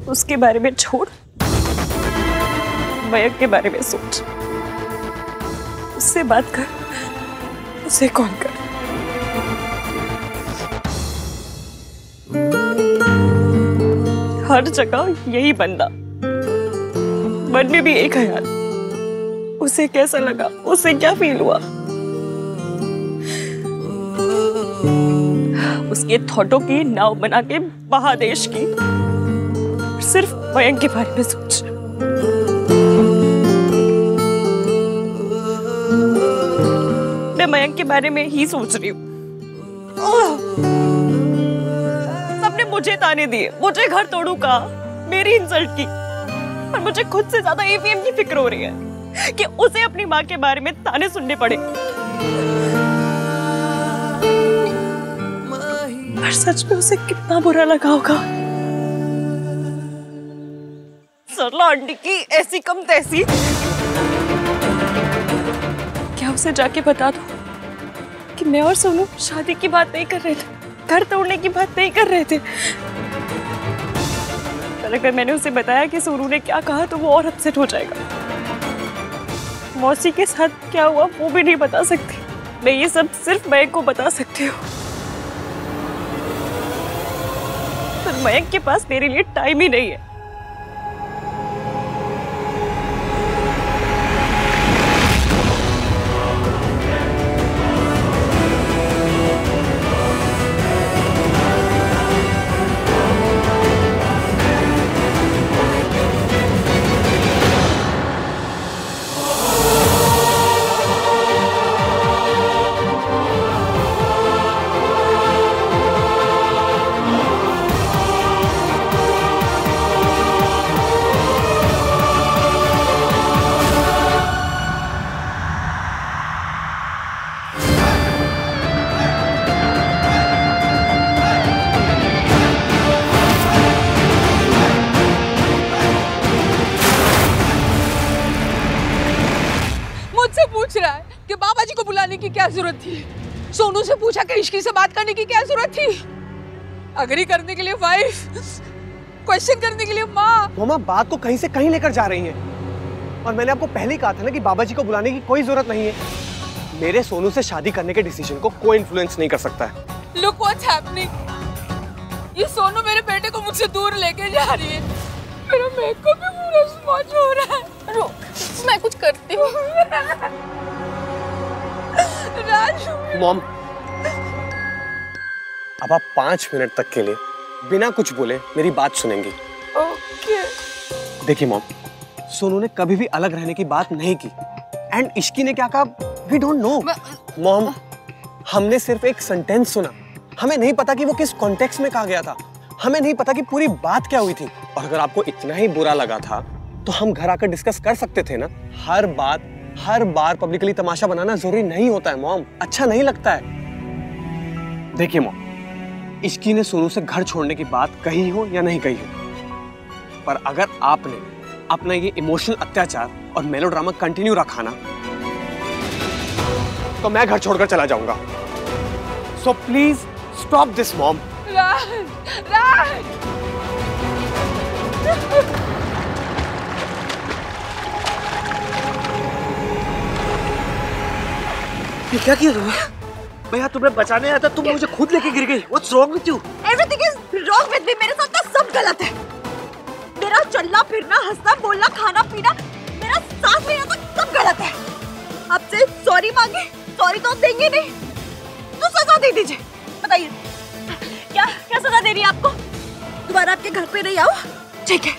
उसके बारे में छोड़, मयंक के बारे में सोच। उससे बात कर, उसे कॉल कर। हर जगह यही बंदा, मन में भी एक ख्याल। उसे कैसा लगा, उसे क्या फील हुआ? उसके थॉटों की नाव बना के महादेश की, सिर्फ मयंक के बारे में सोच। मैं मयंक के बारे में ही सोच रही हूँ। सबने मुझे ताने दिए, मुझे घर तोड़ू का, मेरी इंसल्ट की, और मुझे खुद से ज्यादा एवीएम की फिक्र हो रही है कि उसे अपनी माँ के बारे में ताने सुनने पड़े। पर सच में उसे कितना बुरा लगा होगा। सरला आंटी की ऐसी कम तैसी। क्या उसे जाके बता दूं कि मैं और सोनू शादी की बात नहीं कर रहे थे, घर तोड़ने की बात नहीं कर रहे थे? पर अगर मैंने उसे बताया कि सोनू ने क्या कहा तो वो और अपसेट हो जाएगा। मौसी के साथ क्या हुआ वो भी नहीं बता सकती। मैं ये सब सिर्फ मयंक को बता सकती हूँ, पर मयंक के पास मेरे लिए टाइम ही नहीं है। पूछ रहा है कि बाबा जी को बुलाने की क्या जरूरत थी? सोनू से पूछा कि इश्की से बात करने की क्या जरूरत थी? अग्री करने के लिए वाइफ, क्वेश्चन करने के लिए माँ। मामा बात को कहीं से कहीं लेकर जा रही हैं। और मैंने आपको पहले ही कहा था ना कि बाबा जी को बुलाने की कोई जरूरत नहीं है। मेरे सोनू से शादी करने के डिसीजन को कोई इन्फ्लुएंस नहीं कर सकता है। Look what's happening। ये सोनू मेरे बेटे को मुझसे दूर लेके जा रही है। मेरा मेकअप भी पूरा स्पॉन्ज हो रहा है। रुक, मैं कुछ करती हूँ। राजू। मॉम, अब आप 5 मिनट तक के लिए बिना कुछ बोले मेरी बात सुनेंगी। ओके। देखिए मॉम, सोनू ने कभी भी अलग रहने की बात नहीं की। एंड इश्की ने क्या कहा, वी डोंट नो। मॉम, हमने सिर्फ एक सेंटेंस सुना। हमें नहीं पता कि वो किस कॉन्टेक्स्ट में कहा गया था। हमें नहीं पता कि पूरी बात क्या हुई थी। और अगर आपको इतना ही बुरा लगा था तो हम घर आकर डिस्कस कर सकते थे ना। हर बार पब्लिकली तमाशा बनाना जरूरी नहीं होता है मॉम, अच्छा नहीं लगता है। देखिए मॉम, इश्की ने सोनू से घर छोड़ने की बात कही हो या नहीं कही हो, पर अगर आपने अपना ये इमोशनल अत्याचार और मेलोड्रामा कंटिन्यू रखा ना तो मैं घर छोड़कर चला जाऊंगा। So please stop this mom. ये क्या किया तुमने? भैया तुम्हें बचाने आया था, तुम मुझे खुद लेके गिर गई। What's wrong with you? Everything is wrong with me। मेरे साथ ना सब गलत है। मेरा चलना फिरना, हंसना बोलना, खाना पीना, मेरा सांस लेना तक सब गलत है। आपसे सॉरी मांगे, सॉरी तो आप देंगे नहीं, तो सजा दे दीजिए। बताइए क्या क्या सजा दे रही है आपको? दोबारा आपके घर पे नहीं आऊं? ठीक है,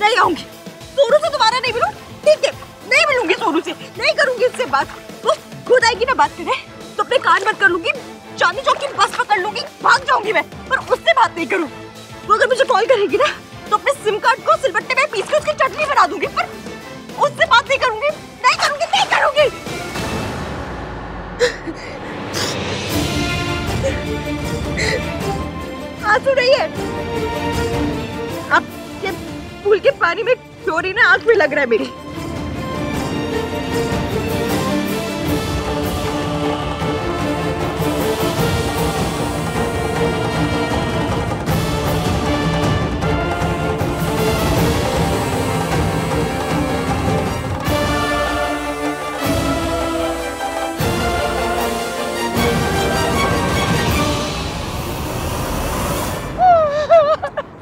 नहीं आऊंगी। सोनू से दोबारा नहीं मिलूं? ठीक है, नहीं मिलूंगी सोनू से, नहीं करूंगी उससे बात। वो खुद आएगी ना बात करने तो अपने कान बंद कर लूंगी, चांदनी चौक की बस पकड़ लूंगी, भाग जाऊंगी मैं, पर उससे बात नहीं करूं। वो अगर मुझे कॉल करेगी ना तो अपने सिम कार्ड को सिलबट्टे में पीस के उसकी चटनी बना दूंगी, पर उससे बात नहीं करूंगी, नहीं करूंगी, नहीं करूंगी। आंसू नहीं है, आपके पूल के पानी में क्लोरीन आंख में लग रहा है मेरी।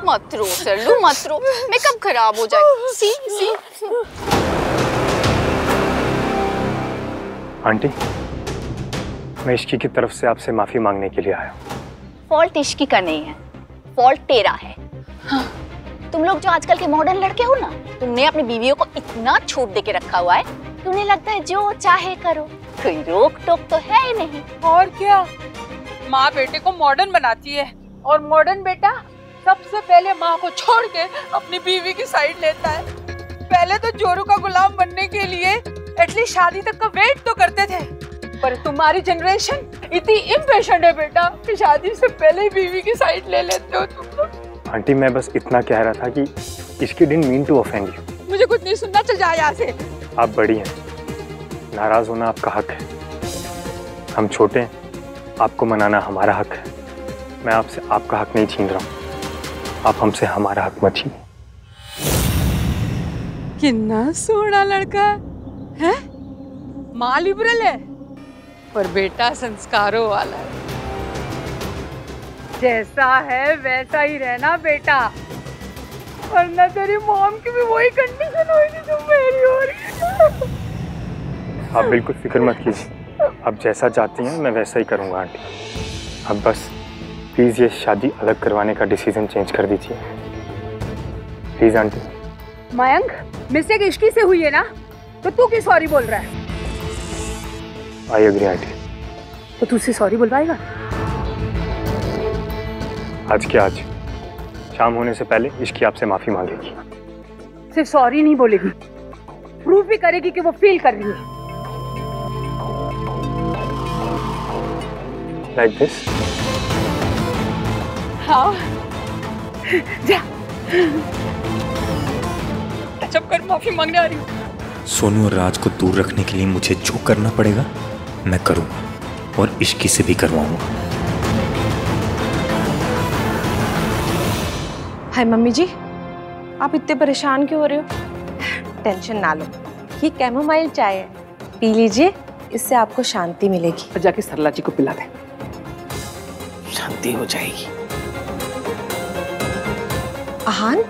मत रो सरलू, मत रो, मेकअप खराब हो जाएगा। सी सी आंटी, मैं इश्की की तरफ से आपसे माफी मांगने के लिए आया हूँ। फॉल्ट इश्की का नहीं है, फॉल्ट तेरा है। हाँ। तुम लोग जो आजकल के मॉडर्न लड़के हो ना, तुमने अपनी बीवियों को इतना छूट दे के रखा हुआ है, तुम्हें लगता है जो चाहे करो, कोई रोक टोक तो है ही नहीं। और क्या, माँ बेटे को मॉडर्न बनाती है और मॉडर्न बेटा सबसे पहले माँ को छोड़ के अपनी बीवी की साइड लेता है। पहले तो जोरू का गुलाम बनने के लिए एटलीस्ट शादी तक का वेट तो करते थे, पर तुम्हारी जनरेशन इतनी इम्पेशेंट है बेटा कि शादी से पहले ही बीवी की साइड ले लेते हो तुम लोग। आंटी, मैं बस इतना कह रहा था कि इश्की didn't mean to offend you. मुझे कुछ नहीं सुनना, चल जा यहाँ से। आप बड़ी हैं, नाराज होना आपका हक है। हम छोटे हैं, आपको मनाना हमारा हक है। मैं आपसे आपका हक नहीं छीन रहा हूँ, आप हमसे हमारा हक मत छीनिए। कितना सोना लड़का है? माँ लिबरल है पर बेटा संस्कारों वाला है। जैसा है वैसा ही रहना बेटा, वरना तेरी मॉम की भी वही कंडीशन होगी जो मेरी हो रही है। आप बिल्कुल फिक्र मत कीजिए, आप जैसा चाहती हैं मैं वैसा ही करूँगा आंटी। अब बस प्लीज़ ये शादी अलग करवाने का डिसीजन चेंज कर दीजिए, please aunty. Mayank, mistake Ishki से हुई है ना, तो तू क्यों सॉरी बोल रहा है? I agree aunty. तो तू उसे सॉरी बुलवाएगा? आज के आज, शाम होने से पहले इश्की आपसे माफी मांगेगी। सिर्फ सॉरी नहीं बोलेगी, प्रूफ भी करेगी कि वो फील कर रही है। Like this? हाँ, जा टचअप कर, माफी मांगने आ रही हूँ। सोनू और राज को दूर रखने के लिए मुझे जो करना पड़ेगा मैं करूँगा और इश्की से भी करवाऊंगा। हाय मम्मी जी, आप इतने परेशान क्यों हो रहे हो? टेंशन ना लो, ये कैमोमाइल चाय है, पी लीजिए, इससे आपको शांति मिलेगी। जाके सरला जी को पिला दे, शांति हो जाएगी। आहान,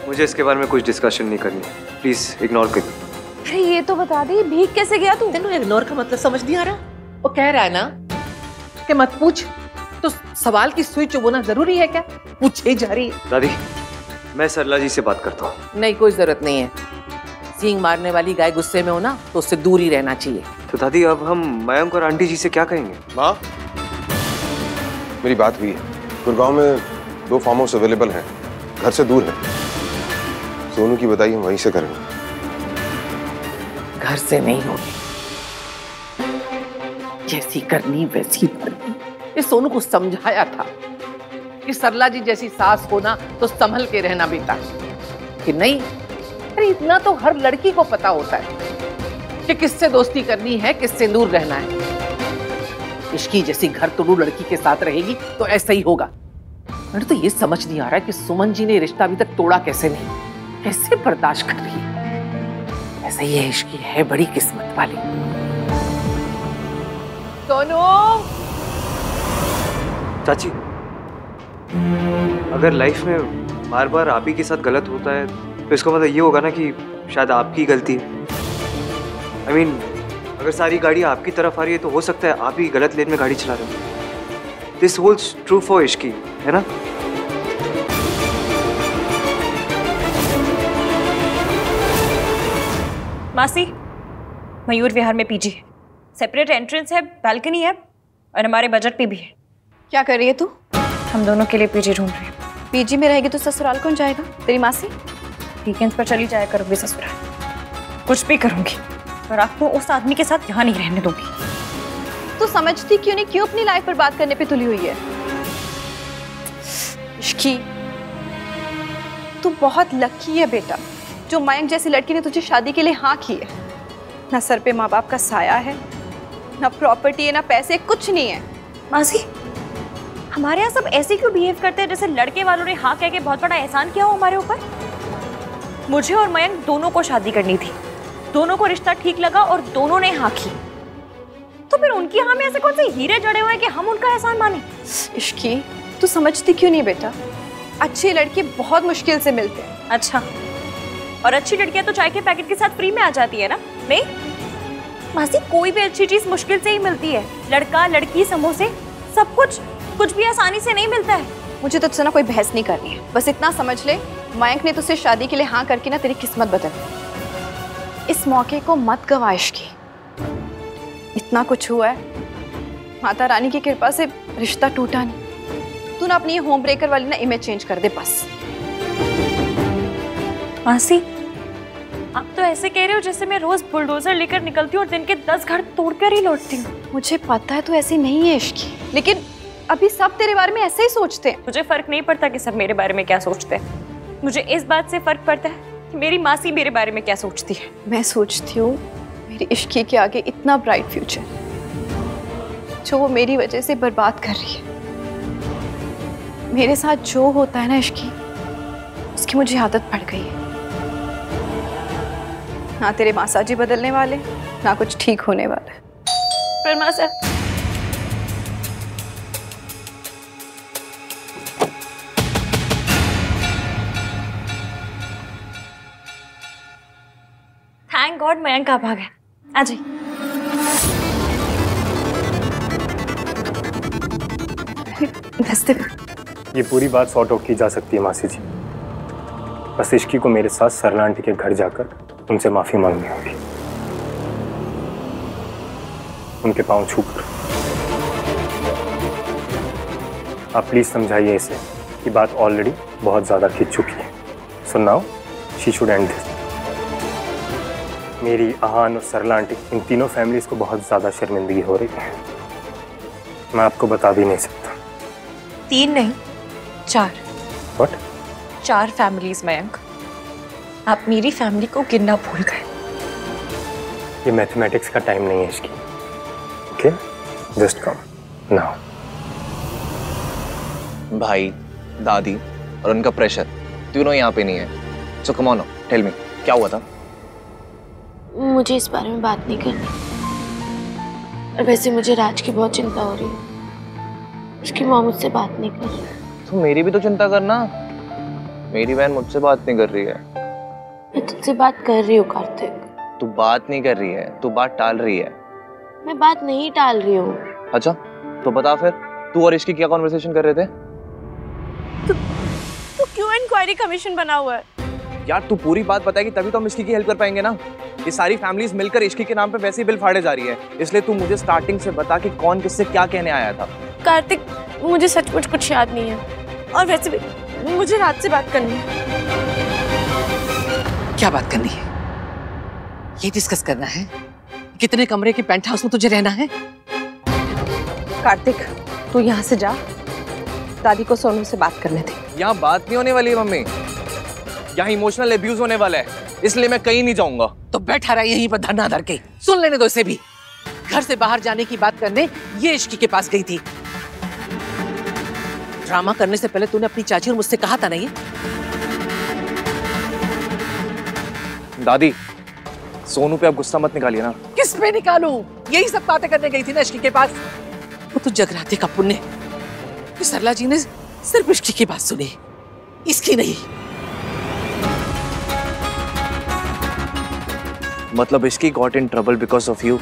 मुझे इसके बारे में कुछ डिस्कशन नहीं करनी, प्लीज इग्नोर करिए। अरे ये तो बता दे, भीग कैसे गया तू? तेनू इग्नोर का मतलब समझ नहीं आ रहा? वो कह रहा है ना कि मत पूछ, तो सवाल की सुई चुभोना जरूरी है क्या? पूछे जा रही है। दादी, मैं सरला जी से बात करता हूँ। नहीं, कोई जरूरत नहीं है। सींग मारने वाली गाय गुस्से में हो ना, तो उससे दूर ही रहना चाहिए। तो दादी, अब हम मयंक और आंटी जी से क्या कहेंगे? माँ, मेरी बात हुई है, गुड़गांव में 2 फार्म हाउस अवेलेबल हैं, घर से दूर है। सोनू की बताइए, हम वहीं से करेंगे। घर से नहीं होगी, जैसी करनी वैसी करनी। इस सोनू को समझाया था कि सरला जी जैसी सास हो ना तो संभल के रहना बेटा, कि नहीं। अरे इतना तो हर लड़की को पता होता है कि किससे दोस्ती करनी है, किससे दूर रहना है। इश्की जैसी घर तोड़ू लड़की के साथ रहेगी तो ऐसा ही होगा। मुझे तो ये समझ नहीं आ रहा है कि सुमन जी ने रिश्ता अभी तक तोड़ा कैसे नहीं, कैसे बर्दाश्त कर रही है। ऐसा ही है, इश्की है बड़ी किस्मत वाली। सोनू, चाची, अगर लाइफ में बार बार आप ही के साथ गलत होता है तो इसका मतलब ये होगा ना कि शायद आपकी गलती है। I mean, अगर सारी गाड़ी आपकी तरफ आ रही है तो हो सकता है आप ही गलत लेन में गाड़ी चला रहे हो। This holds true for Ishki, है ना? मासी, मयूर विहार में पीजी है, सेपरेट एंट्रेंस है, बालकनी है और हमारे बजट पे भी है। क्या कर रही है तू? हम दोनों के लिए पीजी ढूंढ रहे हैं। पीजी में रहेगी तो ससुराल कौन जाएगा? तेरी मासी? वीकेंड्स पर चली जाया करूंगी ससुराल, कुछ भी करूंगी, पर आपको उस आदमी के साथ यहाँ नहीं रहने दूंगी। तू समझती क्यों नहीं, क्यों अपनी लाइफ पर बात करने पे तुली हुई है? इश्की, तू बहुत लकी है बेटा, जो मयंक जैसी लड़की ने तुझे शादी के लिए हाँ की है। ना सर पे माँ बाप का साया है, ना प्रॉपर्टी है, ना पैसे, कुछ नहीं है। मासी, हमारे यहाँ सब ऐसे क्यों बिहेव करते हैं जैसे लड़के वालों ने हाँ कह के बहुत बड़ा एहसान किया हो हमारे ऊपर? मुझे और मयंक दोनों को शादी करनी थी, दोनों को रिश्ता ठीक लगा और दोनों ने हाँ की, तो फिर उनकी हाँ में ऐसे कौन से हीरे जड़े हुए हैं कि हम उनका एहसान माने? इश्की, तू समझती क्यों नहीं बेटा? अच्छी लड़के बहुत मुश्किल से मिलते हैं। अच्छा, और अच्छी लड़कियां तो चाय के पैकेट के साथ फ्री में आ जाती है ना? नहीं मासी, कोई भी अच्छी चीज मुश्किल से ही मिलती है। लड़का लड़की समोसे सब कुछ भी आसानी से नहीं मिलता है। मुझे तुझसे ना कोई बहस नहीं करनी है, बस इतना समझ ले मयंक ने तुझसे शादी के लिए हाँ करके ना तेरी किस्मत बदल दी। इस मौके को मत गवा इश्की। इतना कुछ हुआ है, माता रानी की कृपा से रिश्ता टूटा नहीं। तू ना अपनी होम ब्रेकर वाली ना इमेज चेंज कर दे बस। मासी, आप तो ऐसे कह रहे हो जैसे मैं रोज बुलडोजर लेकर निकलती हूँ और दिन के 10 घर तोड़कर ही लौटती हूँ। मुझे पता है तू ऐसी नहीं है इश्की, लेकिन अभी सब तेरे बारे में ऐसे ही सोचते हैं। मुझे फर्क नहीं पड़ता कि सब मेरे बारे में क्या सोचते हैं। मुझे इस बात से फर्क पड़ता है कि मेरी मासी मेरे बारे में क्या सोचती है। मैं सोचती हूँ मेरी इश्की के आगे इतना ब्राइट फ्यूचर जो वो मेरी वजह से बर्बाद कर रही है। मेरे साथ जो होता है ना इश्की, उसकी मुझे आदत पड़ गई है। ना तेरे मासाजी बदलने वाले, ना कुछ ठीक होने वाला है। पर मासा, थैंक गॉड मयंक आप आ गए। आ जाइए। ये पूरी बात सॉर्ट आउट की जा सकती है मासी जी। बस इश्की को मेरे साथ सरला आंटी के घर जाकर उनसे माफी मांगनी होगी, उनके पांव छूकर। आप प्लीज समझाइए इसे कि बात ऑलरेडी बहुत ज्यादा खिंच चुकी है। So now she should and this. मेरी आहान और सरला आंटी, इन तीनों फैमिलीज को बहुत ज्यादा शर्मिंदगी हो रही है। मैं आपको बता भी नहीं सकता। 3 नहीं 4। व्हाट? 4 फैमिलीज मयंक। आप मेरी फैमिली को गिनना भूल गए। ये मैथमेटिक्स का टाइम नहीं है इसकी। Okay, just come now. भाई, दादी और उनका प्रेशर तीनों यहाँ पे नहीं है। सो कम ऑन, टेल मी क्या हुआ था? मुझे इस बारे में बात नहीं करनी। और वैसे मुझे राज की बहुत चिंता हो रही है। उसकी माँ मुझसे बात नहीं कर रही। तो मेरी भी तो चिंता करना। मेरी बहन मुझसे बात नहीं कर रही है। मैं तुझसे बात कर रही हूँ कार्तिक। तू बात नहीं कर रही है, तू बात टाल रही है। मैं बात नहीं टाल रही हूँ। अच्छा तो बता फिर, तू और इसकी क्या कॉन्वर्सेशन कर रहे थे? तो क्यों इंक्वायरी कमीशन बना हुआ है? यार तू पूरी बात बताएगी तभी तो हम इश्की की हेल्प कर पाएंगे ना। ये सारी फैमिलीज मिलकर इश्की के नाम पे वैसे ही बिल फाड़े जा रही है। इसलिए तू मुझे स्टार्टिंग से बता कि कौन किससे क्या कहने आया था। कार्तिक, मुझे सचमुच कुछ याद नहीं है। और वैसे भी मुझे रात से बात करनी है। क्या बात करनी है? ये डिस्कस करना है कितने कमरे के पेंट हाउस में तुझे रहना है? कार्तिक, तू यहाँ से जा, दादी को सोनू से बात करने दे। यहाँ बात नहीं होने वाली है मम्मी, यहाँ इमोशनल अब्यूज होने वाला है, इसलिए मैं कहीं नहीं जाऊंगा। तो बैठा रहा यहीं पर धरना धर के, सुन लेने दो इसे भी। घर से बाहर जाने की बात करने ये इश्की के पास गई थी। ड्रामा करने से पहले तूने अपनी चाची और मुझसे कहा था नहीं? दादी, सोनू पे आप गुस्सा मत निकालिए ना। किस पे निकालूं? यही सब बातें करने गई थी ना इश्की के पास। वो तो जगराते का पुण्य कि सरला जी ने सिर्फ इश्की की बात सुनी, इसकी नहीं। मतलब Ishki got in trouble because of you.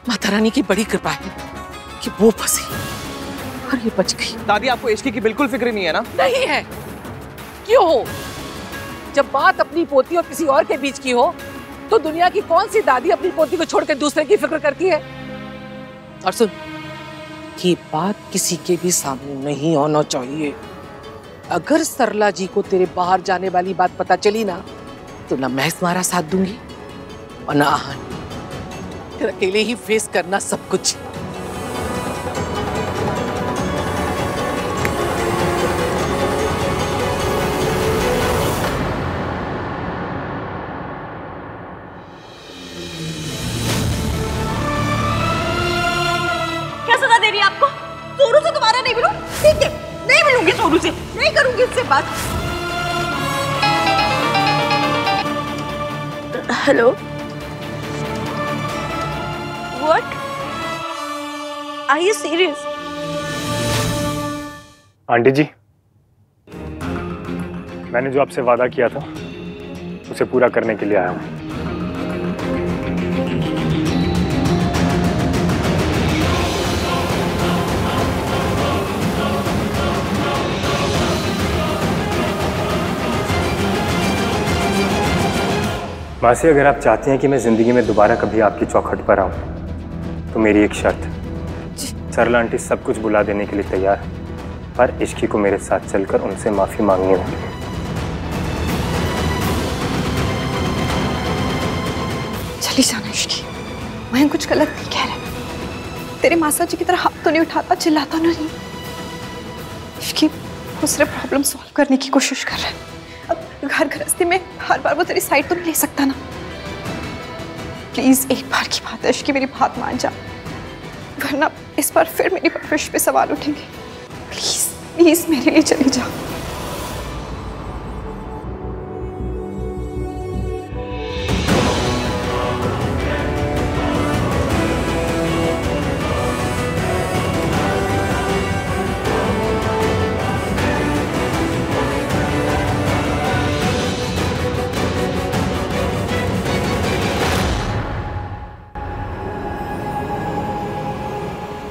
Mata Rani की बड़ी कृपा है कि वो फंसी और ये बच गई। दादी, आपको इश्की की बिल्कुल फिक्र नहीं है ना? नहीं है। क्यों? जब बात अपनी पोती और किसी और के बीच की हो तो दुनिया की कौन सी दादी अपनी पोती को छोड़कर दूसरे की फिक्र करती है? और सुन, ये बात किसी के भी सामने नहीं होना चाहिए। अगर सरला जी को तेरे बाहर जाने वाली बात पता चली ना, तो ना मैं तुम्हारा साथ दूंगी और ना आहान। फिर अकेले ही फेस करना सब कुछ। क्या सजा दे रही है आपको? सोनू से दोबारा नहीं मिलूं? ठीक है, नहीं मिलूंगी सोनू से, नहीं करूंगी इससे बात। Hello, What? Are you serious? Aunty ji, मैंने जो आपसे वादा किया था उसे पूरा करने के लिए आया हूँ। मासी, अगर आप चाहती हैं कि मैं जिंदगी में दोबारा कभी आपकी चौखट पर आऊं तो मेरी एक शर्त है। सरला आंटी सब कुछ भुला देने के लिए तैयार है, पर इश्की को मेरे साथ चलकर उनसे माफी मांगनी होगी। चली जाना इश्की, मैं कुछ गलत नहीं कह रहा। तेरे मासा जी की तरह हाथ तो नहीं उठाता, चिल्लाता नहीं। इश्की वो सिर्फ प्रॉब्लम सॉल्व करने की कोशिश कर रहा है। अब घर गृहस्थी में हर बार वो तेरी साइड तो नहीं ले सकता ना। प्लीज एक बार की बात है इश्की, मेरी बात मान जा, वरना इस बार फिर मेरी परवरिश पे सवाल उठेंगे। प्लीज प्लीज मेरे लिए चली जा।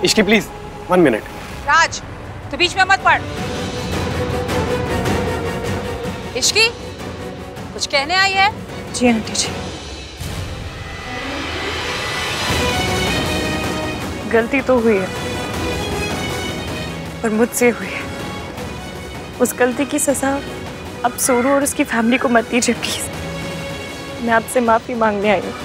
Ishki please 1 minute. राज, तू बीच में मत पड़। इश्की, कुछ कहने आई है? जी आंटी जी, गलती तो हुई है, पर मुझसे हुई है। उस गलती की सजा अब सोनू और उसकी फैमिली को मत दीजिए प्लीज। मैं आपसे माफी मांगने आई हूँ।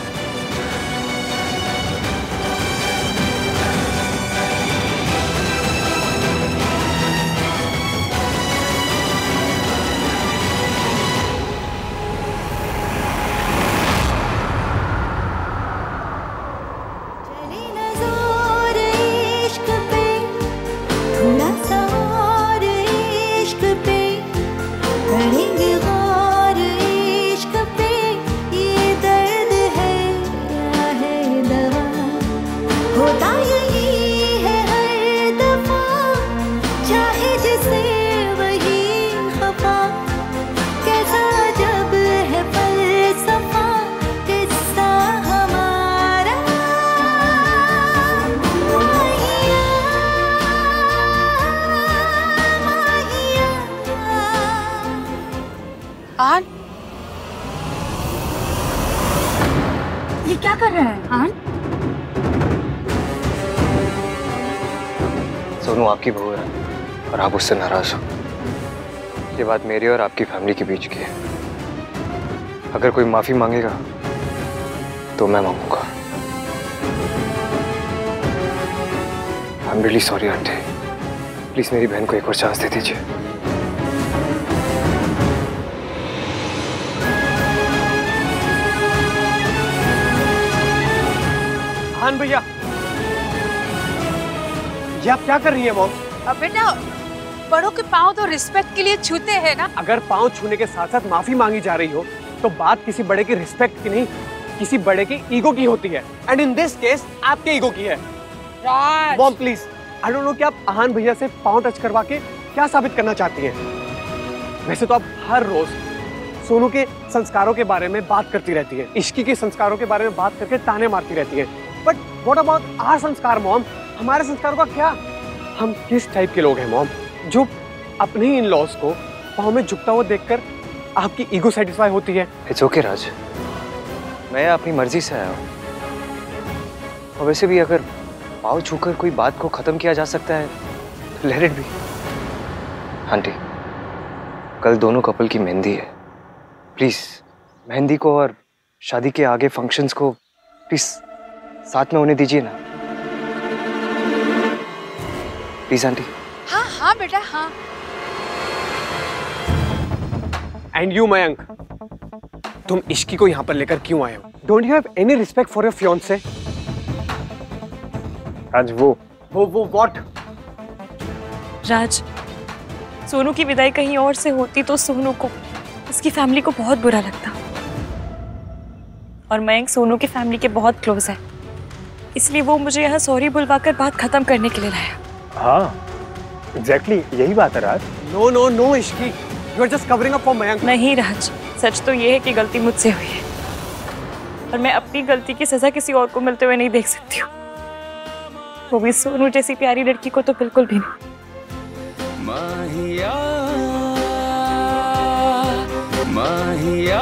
आन, ये क्या कर रहा है आन? सोनू आपकी बहू है और आप उससे नाराज हो। ये बात मेरी और आपकी फैमिली के बीच की है। अगर कोई माफी मांगेगा तो मैं मांगूंगा। I am really sorry aunty, please मेरी बहन को एक और चांस दे दीजिए। हान भैया, ये आप क्या कर रही है मॉम? अब बेटा, बड़ों के पाँव तो रिस्पेक्ट के लिए छूते हैं ना। अगर पाँव छूने के साथ साथ माफी मांगी जा रही हो तो बात किसी बड़े की रिस्पेक्ट की नहीं, किसी बड़े की ईगो की होती है। एंड इन दिस केस आपके ईगो की है। Raj, mom please, I don't know कि आप आहान भैया से पाँव टच करवा के क्या साबित करना चाहती हैं। वैसे तो आप हर रोज सोनू के संस्कारों के बारे में बात करती रहती है, इश्की के संस्कारों के बारे में बात करके ताने मारती रहती है। बट व्हाट अबाउट आवर संस्कार मॉम? हमारे संस्कारों का क्या? हम किस टाइप के लोग हैं मॉम, जो अपने ही इन लॉज को पाँव में झुकता हुआ देखकर आपकी ईगो सेटिस्फाई होती है? इट्स ओके राज, मैं अपनी मर्जी से आया हूँ। और वैसे भी अगर पाँव छूकर कोई बात को खत्म किया जा सकता है तो लेट इट बी। आंटी, कल दोनों कपल की मेहंदी है। प्लीज मेहंदी को और शादी के आगे फंक्शंस को प्लीज साथ में होने दीजिए ना। Please aunty. हाँ हाँ बेटा, हाँ। एंड यू मयंक, तुम इश्की को यहाँ पर लेकर क्यों आए हो? Don't you have any respect for your fiancée? आज वो व्हाट? राज, सोनू की विदाई कहीं और से होती तो सोनू को, उसकी फैमिली को बहुत बुरा लगता। और मयंक सोनू की फैमिली के बहुत क्लोज है, इसलिए वो मुझे यहाँ सॉरी बुलवाकर बात खत्म करने के लिए लाया। हाँ, एग्जैक्टली यही बात है Raj. No no no Ishqi, you are just covering up for Mayank. नहीं राज, सच तो ये है कि गलती मुझसे हुई है और मैं अपनी गलती की सजा किसी और को मिलते हुए नहीं देख सकती हूँ, वो भी सोनू जैसी प्यारी लड़की को तो बिल्कुल भी नहीं। माहिया माहिया